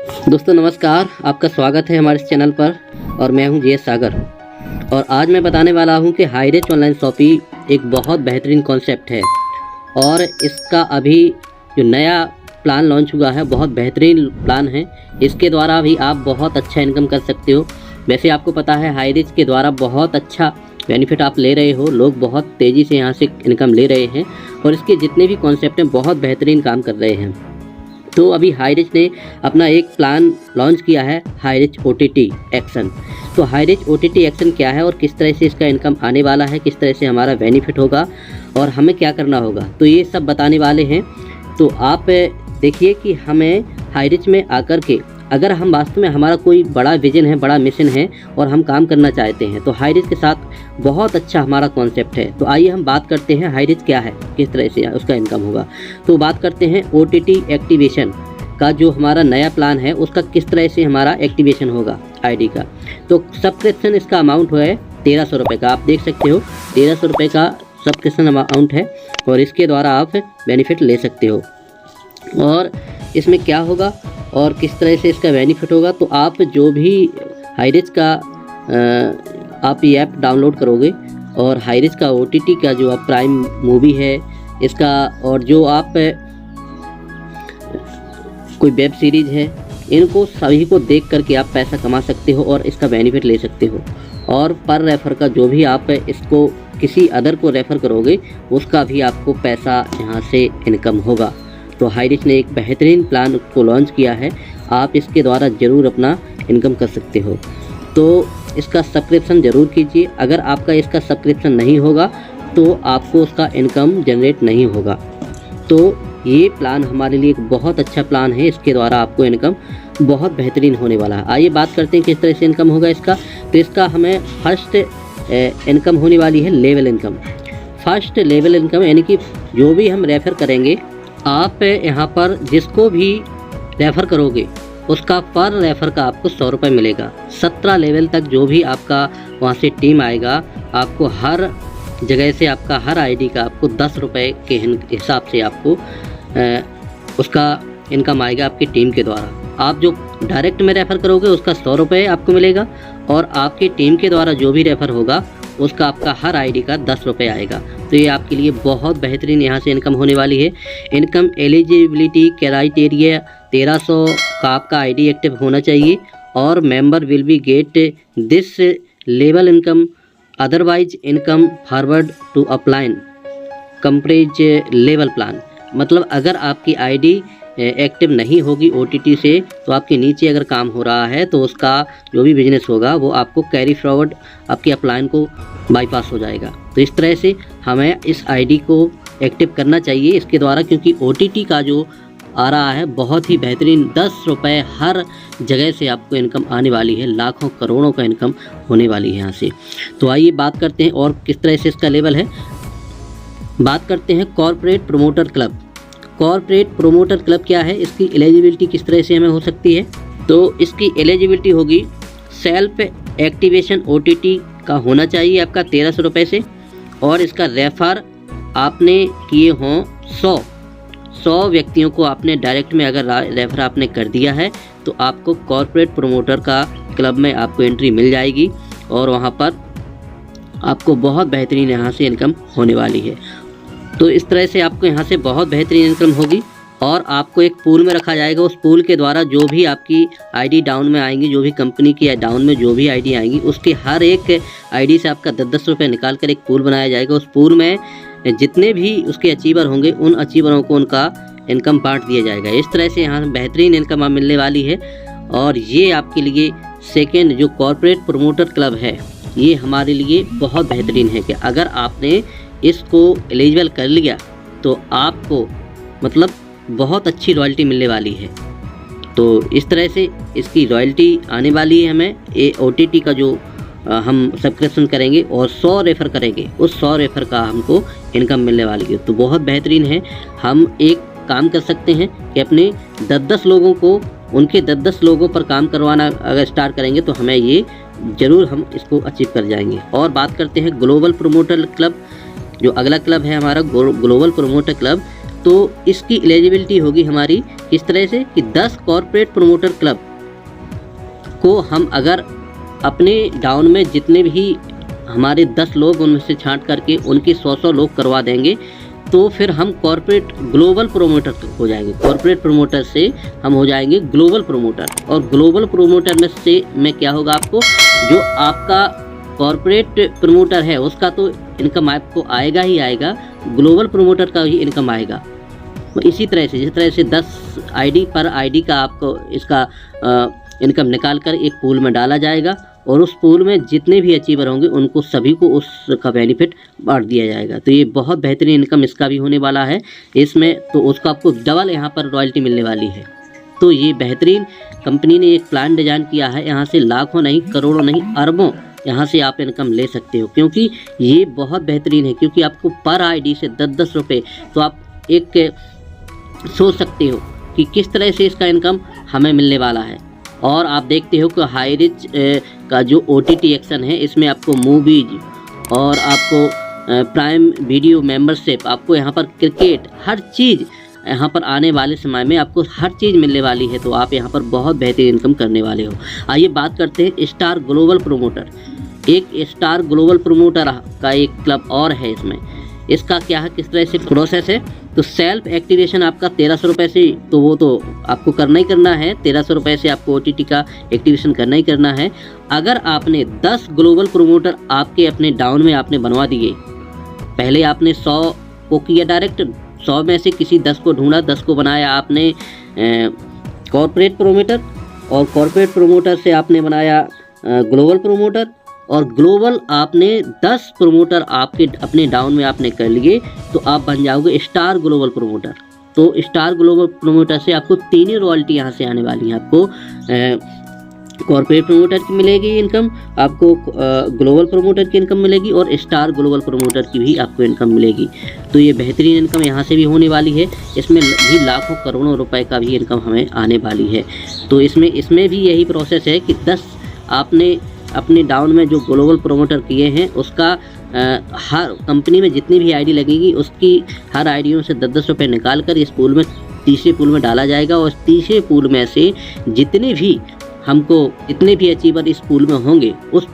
दोस्तों नमस्कार, आपका स्वागत है हमारे इस चैनल पर और मैं हूं जीएस सागर। और आज मैं बताने वाला हूं कि हाईरिच ऑनलाइन शॉपिंग एक बहुत बेहतरीन कॉन्सेप्ट है और इसका अभी जो नया प्लान लॉन्च हुआ है बहुत बेहतरीन प्लान है। इसके द्वारा भी आप बहुत अच्छा इनकम कर सकते हो। वैसे आपको पता है हाईरिच के द्वारा बहुत अच्छा बेनिफिट आप ले रहे हो, लोग बहुत तेज़ी से यहाँ से इनकम ले रहे हैं और इसके जितने भी कॉन्सेप्ट हैं बहुत बेहतरीन काम कर रहे हैं। तो अभी हाईरिच ने अपना एक प्लान लॉन्च किया है, हाईरिच OTT एक्शन। तो हाईरिच OTT एक्शन क्या है और किस तरह से इसका इनकम आने वाला है, किस तरह से हमारा बेनिफिट होगा और हमें क्या करना होगा, तो ये सब बताने वाले हैं। तो आप देखिए कि हमें हाईरिच में आकर के अगर हम वास्तव में हमारा कोई बड़ा विजन है, बड़ा मिशन है और हम काम करना चाहते हैं तो हाईरिच के साथ बहुत अच्छा हमारा कॉन्सेप्ट है। तो आइए हम बात करते हैं हाईरिच क्या है, किस तरह से उसका इनकम होगा। तो बात करते हैं OTT एक्टिवेशन का, जो हमारा नया प्लान है उसका किस तरह से हमारा एक्टिवेशन होगा आईडी का। तो सब्सक्रिप्शन इसका अमाउंट है 1300 रुपये का। आप देख सकते हो 1300 रुपये का सब्सक्रिप्शन अमाउंट है और इसके द्वारा आप बेनिफिट ले सकते हो। और इसमें क्या होगा और किस तरह से इसका बेनिफिट होगा, तो आप जो भी हाईरिच का आप ये ऐप डाउनलोड करोगे और हाईरिच का OTT का जो आप प्राइम मूवी है इसका, और जो आप कोई वेब सीरीज़ है, इनको सभी को देख करके आप पैसा कमा सकते हो और इसका बेनिफिट ले सकते हो। और पर रेफ़र का जो भी आप इसको किसी अदर को रेफ़र करोगे उसका भी आपको पैसा यहाँ से इनकम होगा। तो हाईरिच ने एक बेहतरीन प्लान को लॉन्च किया है, आप इसके द्वारा ज़रूर अपना इनकम कर सकते हो। तो इसका सब्सक्रिप्शन ज़रूर कीजिए। अगर आपका इसका सब्सक्रिप्शन नहीं होगा तो आपको उसका इनकम जनरेट नहीं होगा। तो ये प्लान हमारे लिए एक बहुत अच्छा प्लान है, इसके द्वारा आपको इनकम बहुत बेहतरीन होने वाला है। आइए बात करते हैं किस तरह से इनकम होगा इसका। तो इसका हमें फर्स्ट इनकम होने वाली है level income. First level income यानी कि जो भी हम रेफ़र करेंगे, आप यहाँ पर जिसको भी रेफ़र करोगे उसका पर रेफ़र का आपको 100 रुपये मिलेगा। 17 लेवल तक जो भी आपका वहाँ से टीम आएगा, आपको हर जगह से आपका हर आईडी का आपको 10 रुपये के हिसाब से आपको उसका इनकम आएगा आपकी टीम के द्वारा। आप जो डायरेक्ट में रेफ़र करोगे उसका 100 रुपये आपको मिलेगा और आपकी टीम के द्वारा जो भी रेफ़र होगा उसका आपका हर आईडी का 10 रुपये आएगा। तो ये आपके लिए बहुत बेहतरीन यहाँ से इनकम होने वाली है। इनकम एलिजिबिलिटी क्राइटेरिया 1300 का आपका आईडी एक्टिव होना चाहिए और member will be get this level income, otherwise income forward to upline compress level plan. मतलब अगर आपकी आईडी एक्टिव नहीं होगी OTT से तो आपके नीचे अगर काम हो रहा है तो उसका जो भी बिजनेस होगा वो आपको कैरी फॉरवर्ड आपकी अपलाइन को बाईपास हो जाएगा। तो इस तरह से हमें इस आईडी को एक्टिव करना चाहिए इसके द्वारा, क्योंकि OTT का जो आ रहा है बहुत ही बेहतरीन 10 रुपये हर जगह से आपको इनकम आने वाली है, लाखों करोड़ों का इनकम होने वाली है यहाँ से। तो आइए बात करते हैं और किस तरह से इसका लेवल है। बात करते हैं corporate promoter club. Corporate promoter club क्या है, इसकी एलिजिबिलिटी किस तरह से हमें हो सकती है। तो इसकी एलिजिबिलिटी होगी सेल्फ एक्टिवेशन OTT का होना चाहिए आपका 1300 रुपये से, और इसका रेफ़र आपने किए हों 100 व्यक्तियों को आपने डायरेक्ट में अगर रेफ़र आपने कर दिया है तो आपको कॉर्पोरेट प्रोमोटर का क्लब में आपको एंट्री मिल जाएगी और वहाँ पर आपको बहुत बेहतरीन यहाँ से इनकम होने वाली है। तो इस तरह से आपको यहाँ से बहुत बेहतरीन इनकम होगी और आपको एक पूल में रखा जाएगा। उस पूल के द्वारा जो भी आपकी आईडी डाउन में आएंगी, जो भी कंपनी की डाउन में जो भी आईडी आएंगी, उसके हर एक आईडी से आपका 10-10 रुपये निकाल कर एक पूल बनाया जाएगा। उस पूल में जितने भी उसके अचीवर होंगे उन अचीवरों को उनका इनकम पार्ट दिया जाएगा। इस तरह से यहाँ बेहतरीन इनकम मिलने वाली है। और ये आपके लिए सेकेंड जो कॉर्पोरेट प्रोमोटर क्लब है ये हमारे लिए बहुत बेहतरीन है कि अगर आपने इसको एलिजिबल कर लिया तो आपको मतलब बहुत अच्छी रॉयल्टी मिलने वाली है। तो इस तरह से इसकी रॉयल्टी आने वाली है हमें। ये OTT का जो हम सब्सक्रिप्शन करेंगे और 100 रेफ़र करेंगे, उस 100 रेफ़र का हमको इनकम मिलने वाली है। तो बहुत बेहतरीन है। हम एक काम कर सकते हैं कि अपने 10-10 लोगों को, उनके 10-10 लोगों पर काम करवाना अगर स्टार्ट करेंगे तो हमें ये ज़रूर हम इसको अचीव कर जाएंगे। और बात करते हैं ग्लोबल प्रोमोटर क्लब, जो अगला क्लब है हमारा ग्लोबल प्रोमोटर क्लब। तो इसकी एलिजिबिलिटी होगी हमारी इस तरह से कि 10 कॉर्पोरेट प्रमोटर क्लब को हम अगर अपने डाउन में जितने भी हमारे 10 लोग उनमें से छांट करके उनके 100 लोग करवा देंगे, तो फिर हम कॉर्पोरेट ग्लोबल प्रोमोटर हो जाएंगे। कॉर्पोरेट प्रोमोटर से हम हो जाएंगे ग्लोबल प्रोमोटर, और ग्लोबल प्रोमोटर में क्या होगा, आपको जो आपका कॉर्पोरेट प्रमोटर है उसका तो इनकम आपको आएगा ही आएगा, ग्लोबल प्रोमोटर का ही इनकम आएगा। इसी तरह से जिस तरह से 10 आईडी पर आईडी का आपको इसका इनकम निकाल कर एक पूल में डाला जाएगा, और उस पूल में जितने भी अचीवर होंगे उनको सभी को उसका बेनिफिट बांट दिया जाएगा। तो ये बहुत बेहतरीन इनकम इसका भी होने वाला है इसमें, तो उसका आपको डबल यहाँ पर रॉयल्टी मिलने वाली है। तो ये बेहतरीन कंपनी ने एक प्लान डिजाइन किया है, यहाँ से लाखों नहीं, करोड़ों नहीं, अरबों यहाँ से आप इनकम ले सकते हो, क्योंकि ये बहुत बेहतरीन है। क्योंकि आपको पर आईडी से 10-10 रुपये, तो आप एक सोच सकते हो कि किस तरह से इसका इनकम हमें मिलने वाला है। और आप देखते हो कि हाई रिच का जो OTT एक्शन है, इसमें आपको मूवीज और आपको प्राइम वीडियो मेंबरशिप, आपको यहाँ पर क्रिकेट, हर चीज़ यहाँ पर आने वाले समय में आपको हर चीज़ मिलने वाली है। तो आप यहाँ पर बहुत बेहतरीन इनकम करने वाले हो। आइए बात करते हैं स्टार ग्लोबल प्रोमोटर। एक स्टार ग्लोबल प्रोमोटर का एक क्लब और है इसमें। इसका क्या है, किस तरह से प्रोसेस है, तो सेल्फ एक्टिवेशन आपका 1300 रुपये से, तो वो तो आपको करना ही करना है। 1300 रुपये से आपको OTT का एक्टिवेशन करना ही करना है। अगर आपने 10 ग्लोबल प्रोमोटर आपके अपने डाउन में आपने बनवा दिए, पहले आपने 100 को किया डायरेक्ट, 100 में से किसी 10 को ढूंढा, 10 को बनाया आपने कॉर्पोरेट प्रोमोटर, और कॉर्पोरेट प्रोमोटर से आपने बनाया ग्लोबल प्रोमोटर, और ग्लोबल आपने 10 प्रमोटर आपके अपने डाउन में आपने कर लिए, तो आप बन जाओगे स्टार ग्लोबल प्रोमोटर। तो स्टार ग्लोबल प्रोमोटर से आपको 3 ही रॉयल्टी यहाँ से आने वाली हैं। आपको कॉर्पोरेट प्रोमोटर की मिलेगी इनकम, आपको ग्लोबल प्रोमोटर की इनकम मिलेगी, और स्टार ग्लोबल प्रोमोटर की भी आपको इनकम मिलेगी। तो ये बेहतरीन इनकम यहाँ से भी होने वाली है। इसमें भी लाखों करोड़ों रुपए का भी इनकम हमें आने वाली है। तो इसमें भी यही प्रोसेस है कि 10 आपने अपने डाउन में जो ग्लोबल प्रोमोटर किए हैं, उसका हर कंपनी में जितनी भी आईडी लगेगी उसकी हर आईडियों से 10-10 रुपये निकाल कर इस पूल में, तीसरे पूल में डाला जाएगा। और तीसरे पूल में से जितने भी अचीवर इस पूल में होंगे, उस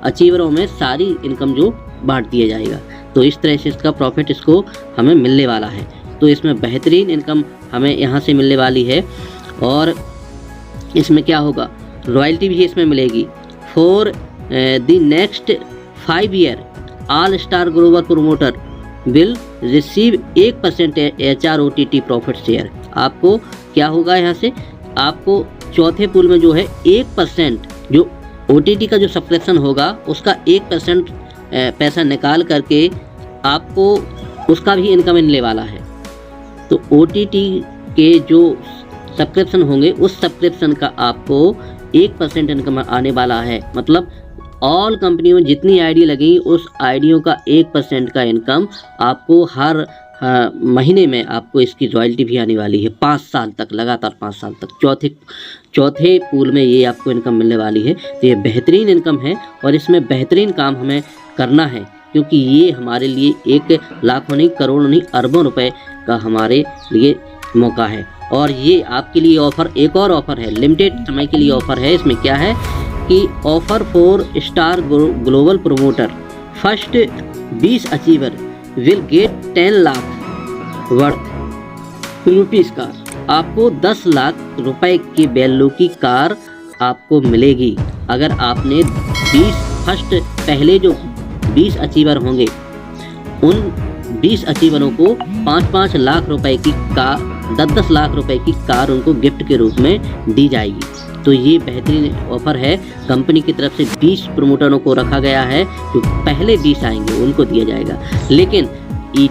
अचीवरों में सारी इनकम जो बांट दिया जाएगा। तो इस तरह से इसका प्रॉफिट इसको हमें मिलने वाला है। तो इसमें बेहतरीन इनकम हमें यहाँ से मिलने वाली है। और इसमें क्या होगा, रॉयल्टी भी इसमें मिलेगी। For the next 5 year all star global promoter will receive 1% HR OTT profit share. आपको क्या होगा, यहाँ से आपको चौथे पूल में जो है 1% जो OTT का जो सब्सक्रिप्शन होगा उसका 1% पैसा निकाल करके आपको उसका भी इनकम मिलने वाला है। तो OTT के जो सब्सक्रिप्शन होंगे उस सब्सक्रिप्शन का आपको 1% इनकम आने वाला है। मतलब ऑल कंपनियों में जितनी आईडी लगेंगी उस आईडियों का 1% का इनकम आपको हर महीने में आपको इसकी रॉयल्टी भी आने वाली है 5 साल तक, लगातार 5 साल तक। चौथे पूल में ये आपको इनकम मिलने वाली है। तो ये बेहतरीन इनकम है और इसमें बेहतरीन काम हमें करना है, क्योंकि ये हमारे लिए एक लाखों नहीं, करोड़ों नहीं, अरबों रुपए का हमारे लिए मौका है। और ये आपके लिए ऑफ़र, एक और ऑफ़र है, लिमिटेड समय के लिए ऑफ़र है। इसमें क्या है कि offer for star global promoter first 20 achiever will get 10 lakh worth rupees car. आपको 10 लाख रुपए की वैल्यू की कार आपको मिलेगी अगर आपने 20 फर्स्ट पहले जो 20 अचीवर होंगे उन 20 अचीवरों को 5-5 लाख रुपए की कार, 10-10 लाख रुपए की कार उनको गिफ्ट के रूप में दी जाएगी। तो ये बेहतरीन ऑफर है, कंपनी की तरफ से 20 प्रमोटरों को रखा गया है, जो पहले 20 आएंगे उनको दिया जाएगा। लेकिन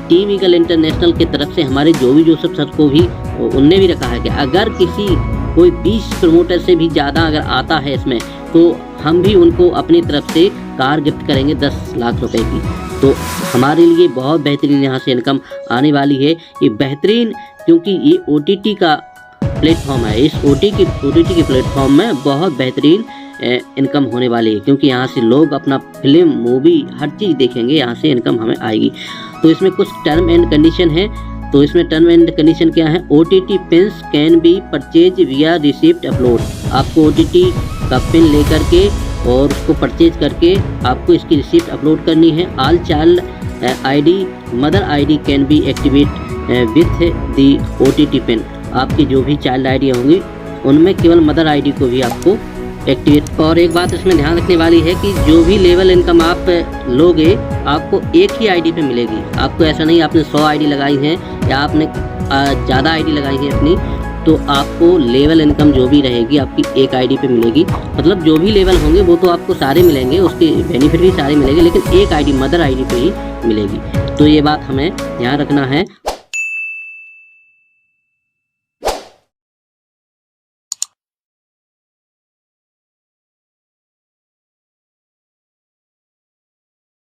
टीम ईगल इंटरनेशनल की तरफ से हमारे जोसेफ सर को भी उनने भी रखा है कि अगर कोई 20 प्रमोटर से भी ज़्यादा अगर आता है इसमें, तो हम भी उनको अपनी तरफ से कार गिफ्ट करेंगे 10 लाख रुपए की। तो हमारे लिए बहुत बेहतरीन यहाँ से इनकम आने वाली है। ये बेहतरीन, क्योंकि ये OTT का प्लेटफॉर्म है। इस OTT के प्लेटफॉर्म में बहुत बेहतरीन इनकम होने वाली है, क्योंकि यहाँ से लोग अपना फिल्म, मूवी, हर चीज़ देखेंगे, यहाँ से इनकम हमें आएगी। तो इसमें कुछ टर्म एंड कंडीशन है। तो इसमें टर्म एंड कंडीशन क्या है, OTT pins can be purchase विया रिसिप्ट अपलोड। आपको OTT का पिन लेकर के और उसको परचेज करके आपको इसकी रिसिप्ट अपलोड करनी है। All child ID mother ID can be activate with the OTT pin. आपकी जो भी चाइल्ड ID होंगी उनमें केवल मदर ID को भी आपको एक्टिवेट। और एक बात इसमें ध्यान रखने वाली है कि जो भी लेवल इनकम आप लोगे आपको एक ही ID पे मिलेगी। आपको ऐसा नहीं आपने 100 ID लगाई हैं या आपने ज़्यादा ID लगाई है अपनी, तो आपको लेवल इनकम जो भी रहेगी आपकी एक ID पे मिलेगी। मतलब जो भी लेवल होंगे वो तो आपको सारे मिलेंगे, उसके बेनिफिट भी सारे मिलेंगे, लेकिन एक ID मदर ID पे ही मिलेगी। तो ये बात हमें ध्यान रखना है।